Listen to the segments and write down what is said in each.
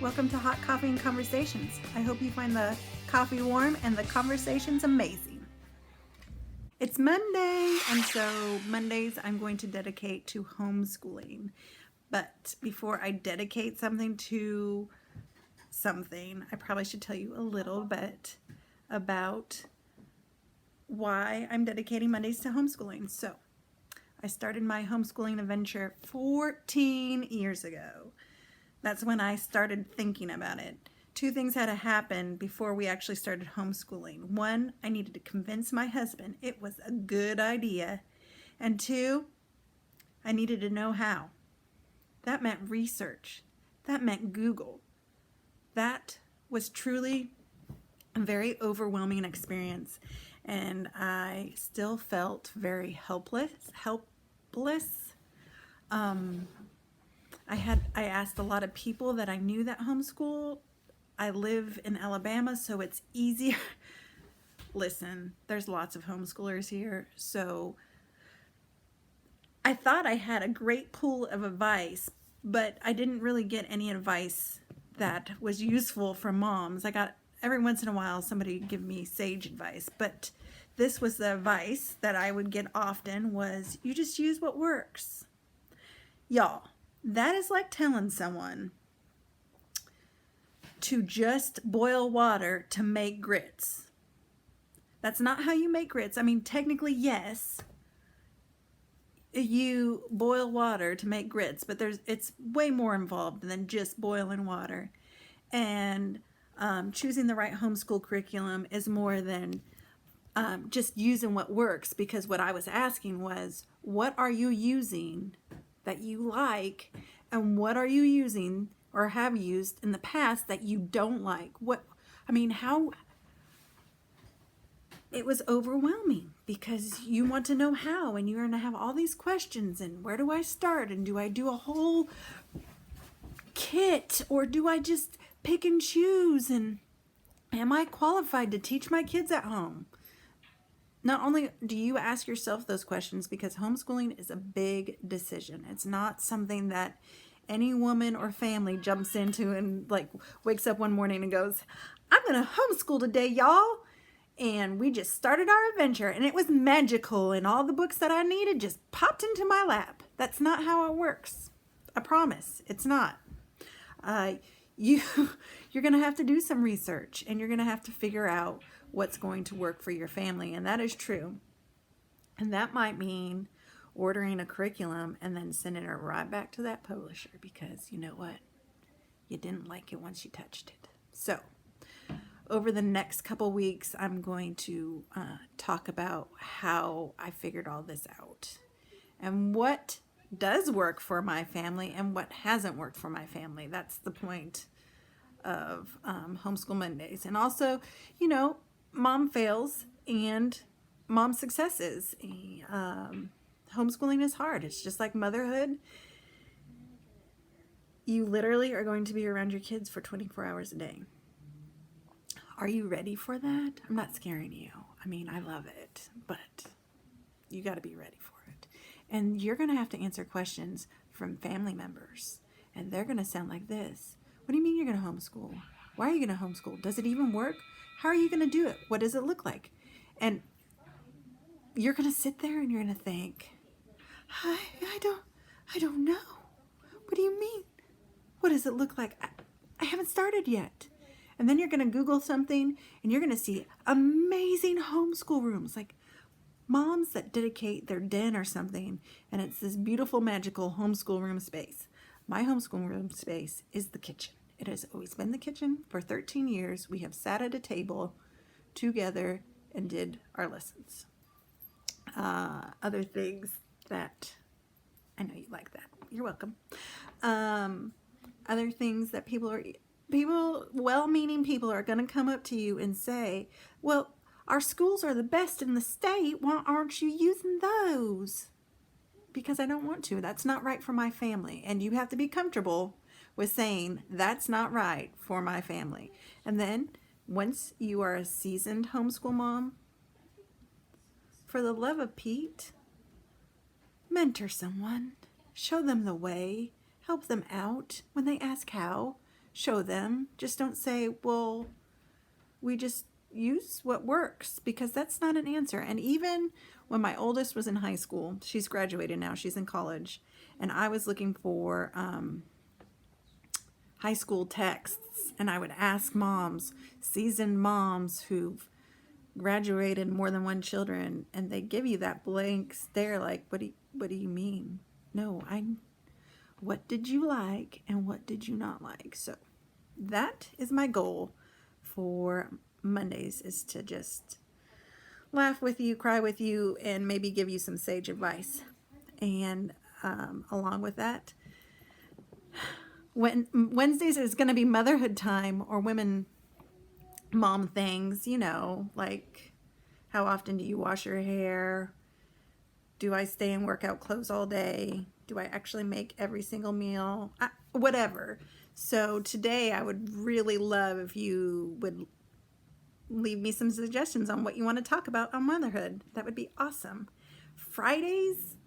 Welcome to Hot Coffee and Conversations. I hope you find the coffee warm and the conversations amazing. It's Monday, and so Mondays I'm going to dedicate to homeschooling. But before I dedicate something to something, I probably should tell you a little bit about why I'm dedicating Mondays to homeschooling. So, I started my homeschooling adventure 14 years ago. That's when I started thinking about it. Two things had to happen before we actually started homeschooling. One, I needed to convince my husband it was a good idea. And two, I needed to know how. That meant research. That meant Google. That was truly a very overwhelming experience. And I still felt very helpless. I asked a lot of people that I knew that homeschool. I live in Alabama, so it's easier. Listen, there's lots of homeschoolers here, so I thought I had a great pool of advice, but I didn't really get any advice that was useful for moms. I got every once in a while somebody give me sage advice, but this was the advice that I would get often was you just use what works. Y'all, that is like telling someone to just boil water to make grits. That's not how you make grits. I mean, technically, yes, you boil water to make grits, but it's way more involved than just boiling water. And choosing the right homeschool curriculum is more than just using what works, because what I was asking was, what are you using that you like, and what are you using or have used in the past that you don't like? How it was overwhelming because you want to know how, and you're going to have all these questions, and where do I start, and do I do a whole kit, or do I just pick and choose, and am I qualified to teach my kids at home? Not only do you ask yourself those questions, because homeschooling is a big decision. It's not something that any woman or family jumps into and wakes up one morning and goes, I'm going to homeschool today, y'all. And we just started our adventure, and it was magical, and all the books that I needed just popped into my lap. That's not how it works. I promise. It's not. You're going to have to do some research, and you're going to have to figure out what's going to work for your family, and that is true. And that might mean ordering a curriculum and then sending it right back to that publisher, because you know what? You didn't like it once you touched it. So, over the next couple weeks, I'm going to talk about how I figured all this out, and what does work for my family and what hasn't worked for my family. That's the point of Homeschool Mondays. And also, mom fails and mom successes. Homeschooling is hard. It's just like motherhood. You literally are going to be around your kids for 24 hours a day. Are you ready for that? I'm not scaring you. I mean, I love it, but you got to be ready for it. And you're going to have to answer questions from family members, and they're going to sound like this. What do you mean you're going to homeschool? Why are you going to homeschool? Does it even work? How are you going to do it? What does it look like? And you're going to sit there and you're going to think, I don't know. What do you mean? What does it look like? I haven't started yet. And then you're going to Google something, and you're going to see amazing homeschool rooms, like moms that dedicate their den or something, and it's this beautiful, magical homeschool room space. My homeschool room space is the kitchen. It has always been the kitchen. For 13 years, we have sat at a table together and did our lessons. Other things that, I know you like that. You're welcome. Other things that well-meaning people are going to come up to you and say, well, our schools are the best in the state. Why aren't you using those? Because I don't want to. That's not right for my family. And you have to be comfortable with saying that's not right for my family. And then once you are a seasoned homeschool mom, for the love of Pete, mentor someone. Show them the way. Help them out when they ask how. show them. Just don't say, well, we just use what works, because that's not an answer. And even when my oldest was in high school, she's graduated now, she's in college, and I was looking for high school texts, and I would ask moms, seasoned moms who've graduated more than one children, and they give you that blank stare like, what do you mean? No, what did you like and what did you not like? So that is my goal for Mondays, is to just laugh with you, cry with you, and maybe give you some sage advice. And along with that, when Wednesdays is going to be motherhood time, or women mom things, like how often do you wash your hair? Do I stay in workout clothes all day? Do I actually make every single meal? Whatever. So today I would really love if you would leave me some suggestions on what you want to talk about on motherhood. That would be awesome. Fridays,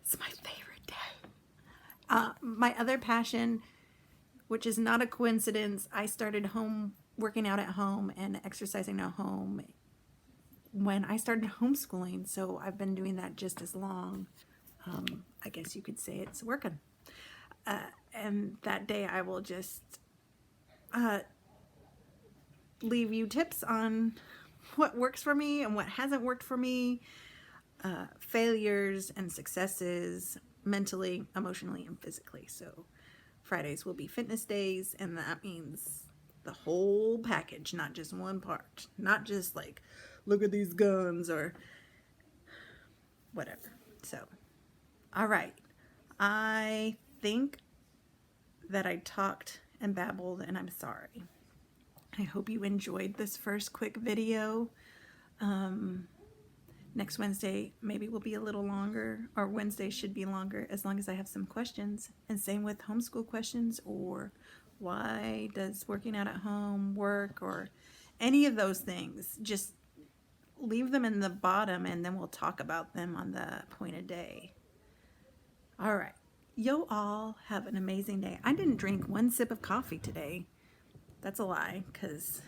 it's my favorite day. My other passion, which is not a coincidence, I started working out at home and exercising at home when I started homeschooling. So I've been doing that just as long. I guess you could say it's working. And that day I will just leave you tips on what works for me and what hasn't worked for me, failures and successes, mentally, emotionally, and physically. So Fridays will be fitness days, and that means the whole package, not just one part, not just like, look at these guns or whatever. So, all right. I think that I talked and babbled, and I'm sorry. I hope you enjoyed this first quick video. Next Wednesday maybe will be a little longer, or Wednesday should be longer, as long as I have some questions. And same with homeschool questions, or why does working out at home work, or any of those things. Just leave them in the bottom, and then we'll talk about them on the point of day. All right. You all have an amazing day. I didn't drink one sip of coffee today. That's a lie, because